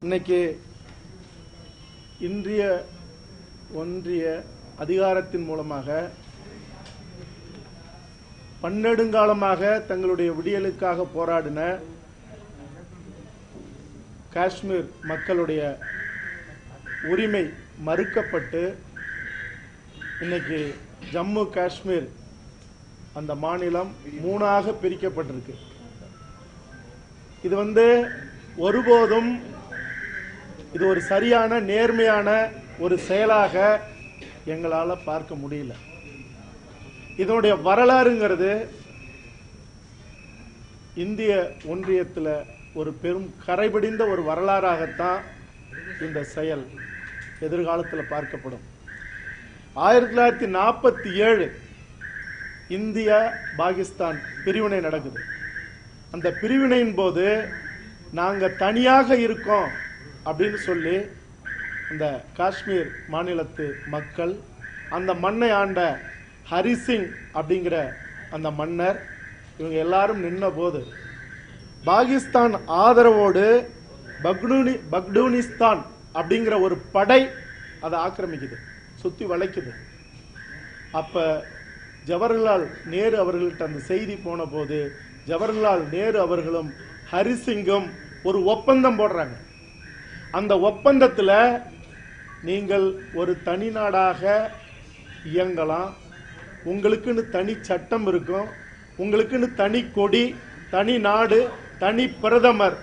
இன்னைக்கு இந்திய ஒன்றிய அதிகாரத்தின் மூலமாக பன்னெடுங்காலமாக தங்களுடைய விடியலுக்காக போராடின காஷ்மீர் மக்களுடைய உரிமை மறுக்கப்பட்டு இன்னைக்கு ஜம்மு காஷ்மீர் அந்த மாநிலம் மூணாக பிரிக்கப்பட்டிருக்கு. இது ஒருபோதும் இது ஒரு சரியான நேர்மையான ஒரு செயலாக எங்களால் பார்க்க முடியல. இதனுடைய வரலாறுங்கிறது இந்திய ஒன்றியத்தில் ஒரு பெரும் கரைபிடிந்த ஒரு வரலாறாகத்தான் இந்த செயல் எதிர்காலத்தில் பார்க்கப்படும். 1947 இந்தியா பாகிஸ்தான் பிரிவினை நடக்குது. அந்த பிரிவினையின் போது நாங்கள் தனியாக இருக்கோம் அப்படின்னு சொல்லி இந்த காஷ்மீர் மாநிலத்து மக்கள் அந்த மண்ணை ஆண்ட ஹரிசிங் அப்படிங்கிற அந்த மன்னர் இவங்க எல்லாரும் நின்ன போது பாகிஸ்தான் ஆதரவோடு பக்டூனிஸ்தான் அப்படிங்கிற ஒரு படை அதை ஆக்கிரமிக்குது, சுற்றி வளைக்குது. அப்போ ஜவஹர்லால் நேரு அவர்கள்ட்ட அந்த செய்தி போன போது ஜவஹர்லால் நேரு அவர்களும் ஹரிசிங்கும் ஒரு ஒப்பந்தம் போடுறாங்க. அந்த ஒப்பந்தத்தில் நீங்கள் ஒரு தனி நாடாக இயங்கலாம், உங்களுக்குன்னு தனி சட்டம் இருக்கும், உங்களுக்குன்னு தனி கொடி, தனி நாடு, தனி பிரதமர்,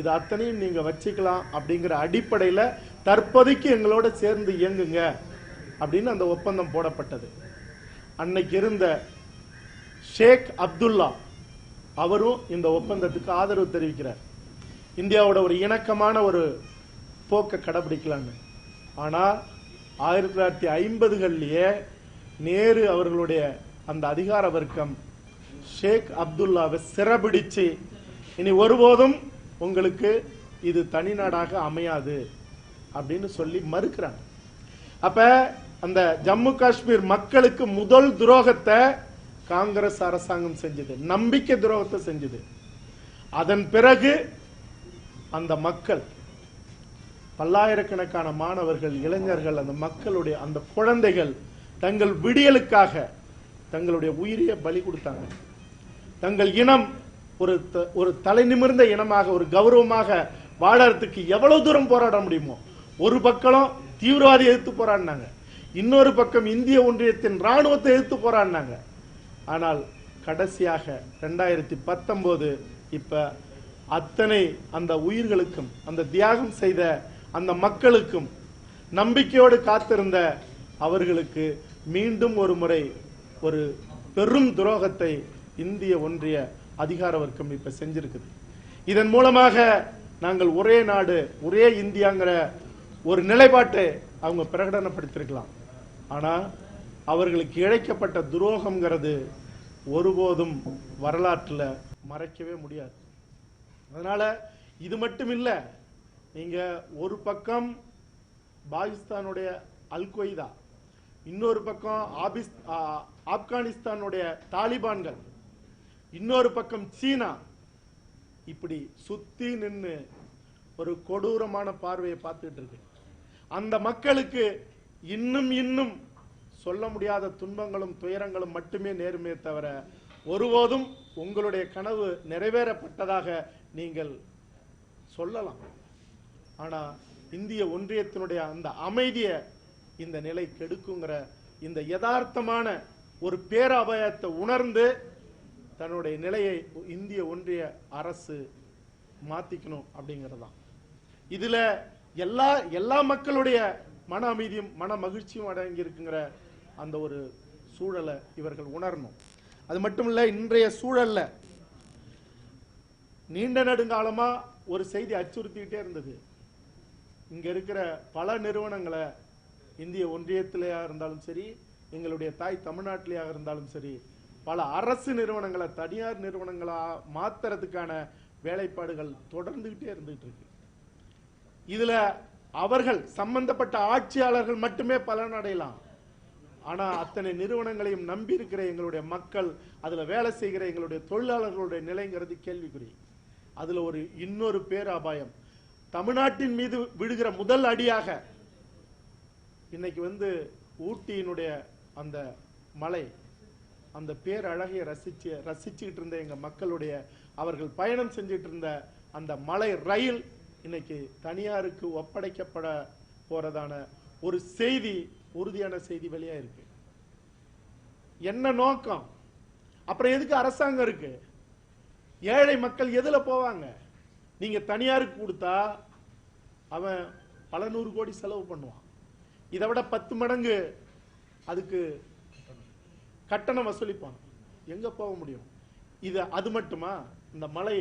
இது அத்தனையும் நீங்க வச்சுக்கலாம் அப்படிங்கிற அடிப்படையில் தற்போதைக்கு எங்களோட சேர்ந்து இயங்குங்க அப்படின்னு அந்த ஒப்பந்தம் போடப்பட்டது. அன்னைக்கு இருந்த ஷேக் அப்துல்லா அவரும் இந்த ஒப்பந்தத்துக்கு ஆதரவு தெரிவிக்கிறார். இந்தியாவோட ஒரு இணக்கமான ஒரு போக்கை கடைபிடிக்கலான்னு. ஆனால் 1950களிலேயே நேரு அவர்களுடைய அந்த அதிகார வர்க்கம் ஷேக் அப்துல்லாவை சிறபிடிச்சு இனி ஒருபோதும் உங்களுக்கு இது தனி நாடாக அமையாது அப்படின்னு சொல்லி மறுக்கிறாங்க. அப்ப அந்த ஜம்மு காஷ்மீர் மக்களுக்கு முதல் துரோகத்தை காங்கிரஸ் அரசாங்கம் செஞ்சது, நம்பிக்கை துரோகத்தை செஞ்சது. அதன் பிறகு அந்த மக்கள் பல்லாயிரக்கணக்கான மாணவர்கள், இளைஞர்கள், அந்த மக்களுடைய அந்த குழந்தைகள் தங்கள் விடியலுக்காக தங்களுடைய உயிரையே பலி கொடுத்தாங்க. தங்கள் இனம் ஒரு தலை நிமிர்ந்த இனமாக, ஒரு கௌரவமாக வாழறதுக்கு எவ்வளவு தூரம் போராட முடியுமோ ஒரு பக்கம் தீவிரவாதி எதிர்த்து போராடினாங்க, இன்னொரு பக்கம் இந்திய ஒன்றியத்தின் ராணுவத்தை எதிர்த்து போராடினாங்க. ஆனால் கடைசியாக 2019 இப்ப அத்தனை அந்த உயிர்களுக்கும் அந்த தியாகம் செய்த அந்த மக்களுக்கும் நம்பிக்கையோடு காத்திருந்த அவர்களுக்கு மீண்டும் ஒரு முறை ஒரு பெரும் துரோகத்தை இந்திய ஒன்றிய அதிகார வர்க்கம் இப்ப செஞ்சிருக்குது. இதன் மூலமாக நாங்கள் ஒரே நாடு ஒரே இந்தியாங்கிற ஒரு நிலைப்பாட்டை அவங்க பிரகடனப்படுத்திருக்கலாம். ஆனா அவர்களுக்கு இழைக்கப்பட்ட துரோகம்ங்கிறது ஒருபோதும் வரலாற்றில் மறைக்கவே முடியாது. அதனால இது மட்டும் இல்ல, நீங்க ஒரு பக்கம் பாகிஸ்தானுடைய அல் கொய்தா, இன்னொரு பக்கம் ஆப்கானிஸ்தானுடைய தாலிபான்கள், இன்னொரு பக்கம் சீனா, இப்படி சுத்தி நின்று ஒரு கொடூரமான பார்வையை பார்த்துட்டு இருக்கு. அந்த மக்களுக்கு இன்னும் இன்னும் சொல்ல முடியாத துன்பங்களும் துயரங்களும் மட்டுமே நேருமே தவிர ஒருபோதும் உங்களுடைய கனவு நிறைவேறப்பட்டதாக நீங்கள் சொல்லலாம். ஆனா இந்திய ஒன்றியத்தினுடைய அந்த அமைதியை இந்த நிலை கெடுக்குங்கிற இந்த யதார்த்தமான ஒரு பேரபாயத்தை உணர்ந்து தன்னுடைய நிலையை இந்திய ஒன்றிய அரசு மாத்திக்கணும் அப்படிங்கறதுதான். இதுல எல்லா மக்களுடைய மன அமைதியும் மன மகிழ்ச்சியும் அடங்கி இருக்குங்கிற அந்த ஒரு சூழலை இவர்கள் உணரணும். அது மட்டும் இல்ல, இன்றைய சூழல்ல நீண்ட நெடுங்காலமா ஒரு செய்தி அச்சுறுத்திக்கிட்டே இருந்தது. இங்க இருக்கிற பல நிறுவனங்களை, இந்திய ஒன்றியத்திலேயா இருந்தாலும் சரி, எங்களுடைய தாய் தமிழ்நாட்டிலேயா இருந்தாலும் சரி, பல அரசு நிறுவனங்களை தனியார் நிறுவனங்களா மாத்துறதுக்கான வேலைப்பாடுகள் தொடர்ந்துகிட்டே இருந்துட்டு இருக்கு. இதுல அவர்கள் சம்பந்தப்பட்ட ஆட்சியாளர்கள் மட்டுமே பலன் அடையலாம். ஆனா அத்தனை நிறுவனங்களையும் நம்பி இருக்கிற எங்களுடைய மக்கள், அதுல வேலை செய்கிற எங்களுடைய தொழிலாளர்களுடைய நிலைங்கிறது கேள்விக்குறி. அதுல இன்னொரு பேராபாயம், தமிழ்நாட்டின் மீது விழுகிற முதல் அடியாக இன்னைக்கு ஊட்டியினுடைய அந்த மலை, அந்த பேரழகை ரசிச்சுக்கிட்டு இருந்த எங்க மக்களுடைய அவர்கள் பயணம் செஞ்சிட்டு இருந்த அந்த மலை ரயில் இன்னைக்கு தனியாருக்கு ஒப்படைக்கப்பட போறதான ஒரு செய்தி, உறுதியான செய்தி வெளியா இருக்கு. என்ன நோக்கம்? அப்புறம் எதுக்கு அரசாங்கம் இருக்கு? ஏழை மக்கள் எதுல போவாங்க? நீங்க தனியாருக்கு கொடுத்தா அவன் பல 100 கோடி செலவு பண்ணுவான். இதை விட 10 மடங்கு அதுக்கு கட்டணம் வசூலிப்பான். எங்க போக முடியும்? இது அது மட்டுமா? இந்த மலை,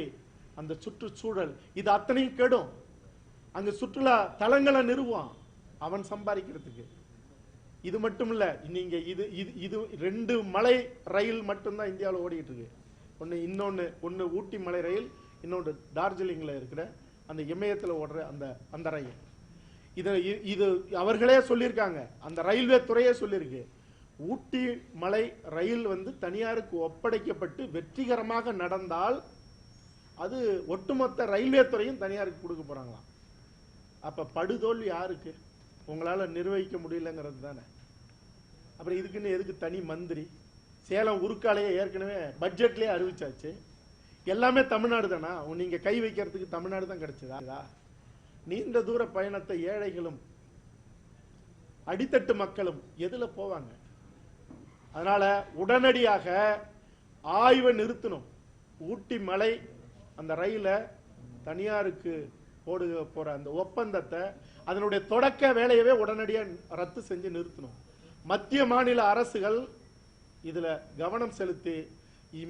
அந்த சுற்றுச்சூழல், இது அத்தனையும் கெடும். அங்க சுற்றுலா தலங்களை நிறுவான் அவன் சம்பாதிக்கிறதுக்கு. இது மட்டும் இல்ல, நீங்க இது இது இது 2 மலை ரயில் மட்டும்தான் இந்தியாவில் ஓடிட்டு இருக்கு. ஒன்னு ஊட்டி மலை ரயில், இன்னொன்று டார்ஜிலிங்ல இருக்கிற அந்த இமயத்தில் ஓடுற அந்த ரயில். இது அவர்களே சொல்லியிருக்காங்க, அந்த ரயில்வே துறையே சொல்லியிருக்கு. ஊட்டி மலை ரயில் தனியாருக்கு ஒப்படைக்கப்பட்டு வெற்றிகரமாக நடந்தால் அது ஒட்டுமொத்த ரயில்வே துறையும் தனியாருக்கு கொடுக்க போறாங்களாம். அப்ப படுதோல்வி யாருக்கு? உங்களால நிர்வகிக்க முடியலங்கிறது தானே. அப்புறம் இதுக்குன்னு எதுக்கு தனி மந்திரி? சேலம் உருக்காலையே ஏற்கனவே பட்ஜெட்லயே அறிவிச்சாச்சு. எல்லாமே தமிழ்நாடு தானா? நீங்க கை வைக்கிறதுக்கு தமிழ்நாடு தான் கிடைச்சதா? நீண்ட தூர பயணத்தை ஏழைகளும் அடித்தட்டு மக்களும் எதுல போவாங்க? அதனால உடனடியாக ஆய்வை நிறுத்தணும். ஊட்டி மலை அந்த ரயில தனியாருக்கு போடுக போற அந்த ஒப்பந்தத்தை, அதனுடைய தொடக்க வேலையவே உடனடியாக ரத்து செஞ்சு நிறுத்தணும். மத்திய மாநில அரசுகள் இதுல கவனம் செலுத்தி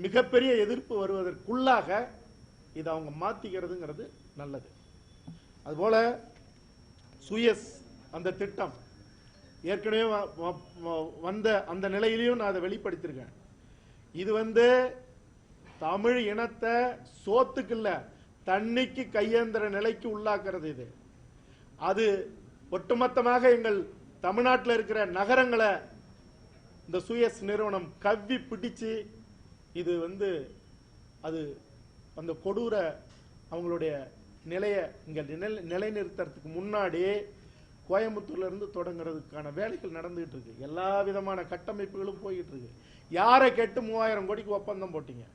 மிகப்பெரிய எதிர்ப்பு வருவதற்குள்ளாக இதை அவங்க மாத்திக்கிறதுங்கிறது நல்லது. அதுபோல சுயஸ் அந்த திட்டம் ஏற்கனவே வந்த அந்த நிலையிலையும் நான் அதை வெளிப்படுத்திருக்கேன். இது தமிழ் இனத்தை சோத்துக்கு இல்ல, தண்ணிக்கு கையேந்திர நிலைக்கு உள்ளாக்குறது. இது அது ஒட்டுமொத்தமாக எங்கள் தமிழ்நாட்டில் இருக்கிற நகரங்களை இந்த சுயஸ் நிறுவனம் கவ்வி பிடிச்சு இது அது அந்த கொடூர அவங்களுடைய நிலையை இங்க நிலைநிறுத்துறதுக்கு முன்னாடி கோயம்புத்தூர்ல இருந்து தொடங்குறதுக்கான வேலைகள் நடந்துகிட்டு இருக்கு. எல்லா விதமான கட்டமைப்புகளும் போயிட்டு இருக்கு. யாரை கேட்டு 3000 கோடிக்கு ஒப்பந்தம் போட்டீங்க?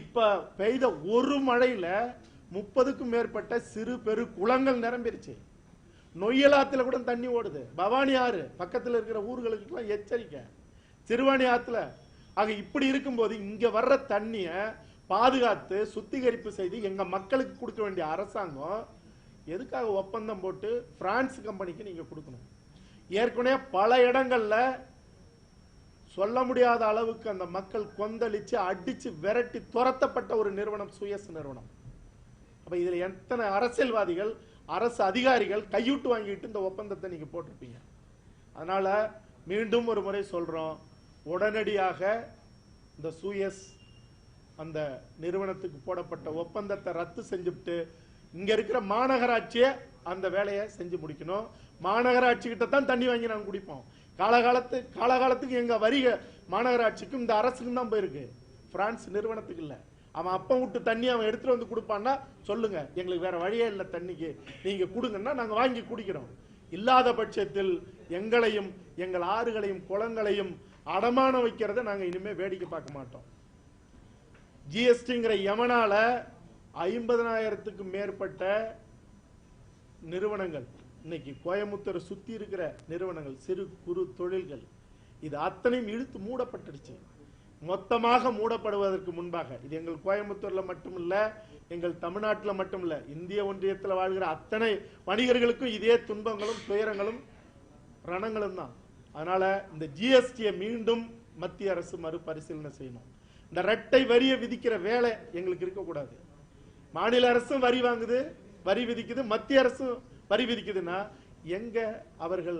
இப்ப பெய்த ஒரு மழையில 30க்கும் மேற்பட்ட சிறு பெரு குளங்கள் நிரம்பிருச்சு. நொய்யலாத்துல கூட தண்ணி ஓடுது. பவானி ஆறு பக்கத்தில் இருக்கிற ஊர்களுக்கு எச்சரிக்கை. சிறுவாணி ஆத்துல. ஆக இப்படி இருக்கும்போது இங்க வர்ற தண்ணிய பாதுகாத்து சுத்திகரிப்பு செய்து எங்க மக்களுக்கு கொடுக்க வேண்டிய அரசாங்கம் எதுக்காக ஒப்பந்தம் போட்டு பிரான்ஸ் கம்பெனிக்கு நீங்க கொடுக்கணும்? ஏற்கனவே பல இடங்கள்ல சொல்ல முடியாத அளவுக்கு அந்த மக்கள் கொந்தளிச்சு அடிச்சு விரட்டி துரத்தப்பட்ட ஒரு நிறுவனம் சுயஸ் நிறுவனம். அப்ப இதுல எத்தனை அரசியல்வாதிகள், அரசு அதிகாரிகள் கையூட்டு வாங்கிட்டு இந்த ஒப்பந்தத்தை நீங்க போட்டிருப்பீங்க. அதனால மீண்டும் ஒரு முறை சொல்றோம், உடனடியாக இந்த சுயஸ் அந்த நிறுவனத்துக்கு போடப்பட்ட ஒப்பந்தத்தை ரத்து செஞ்சுட்டு இங்க இருக்கிற மாநகராட்சியை அந்த வேலையை செஞ்சு முடிக்கணும். மாநகராட்சி கிட்ட தான் தண்ணி வாங்கி நாங்க குடிப்போம். காலகாலத்துக்கு எங்க வரி மாநகராட்சிக்கும் இந்த அரசுக்கும் தான் போயிருக்கு, பிரான்ஸ் நிறுவனத்துக்கு இல்ல. அவன் அப்ப விட்டு தண்ணி அவன் எடுத்துட்டு வந்து கொடுப்பான்னா சொல்லுங்க, எங்களுக்கு வேற வழியே இல்லை, தண்ணிக்கு நீங்க கொடுங்கன்னா நாங்க வாங்கி குடிக்கிறோம். இல்லாத பட்சத்தில் எங்களையும் எங்கள் ஆறுகளையும் குளங்களையும் அடமானம் வைக்கிறத நாங்க இனிமே வேடிக்கை பார்க்க மாட்டோம். ஜிஎஸ்டிங்கிற யமனால 50,000க்கும் மேற்பட்ட நிறுவனங்கள் இன்னைக்கு கோயம்புத்தூர் சுத்தி இருக்கிற நிறுவனங்கள், சிறு குறு தொழில்கள், இது அத்தனையும் இழுத்து மூடப்பட்டுருச்சு. மொத்தமாக மூடப்படுவதற்கு முன்பாக இது எங்கள் கோயம்புத்தூர்ல மட்டுமில்ல, எங்கள் தமிழ்நாட்டில் மட்டுமில்ல, இந்திய ஒன்றியத்தில் வாழ்கிற அத்தனை வணிகர்களுக்கும் இதே துன்பங்களும் துயரங்களும் ரணங்களும் தான். அதனால இந்த ஜிஎஸ்டியை மீண்டும் மத்திய அரசு மறுபரிசீலனை செய்யணும். இந்த இரட்டை வரியை விதிக்கிற வேலை எங்களுக்கு இருக்கக்கூடாது. மாநில அரசும் வரி வாங்குது, வரி விதிக்குது, மத்திய அரசும் வரி விதிக்குதுன்னா எங்க அவர்கள்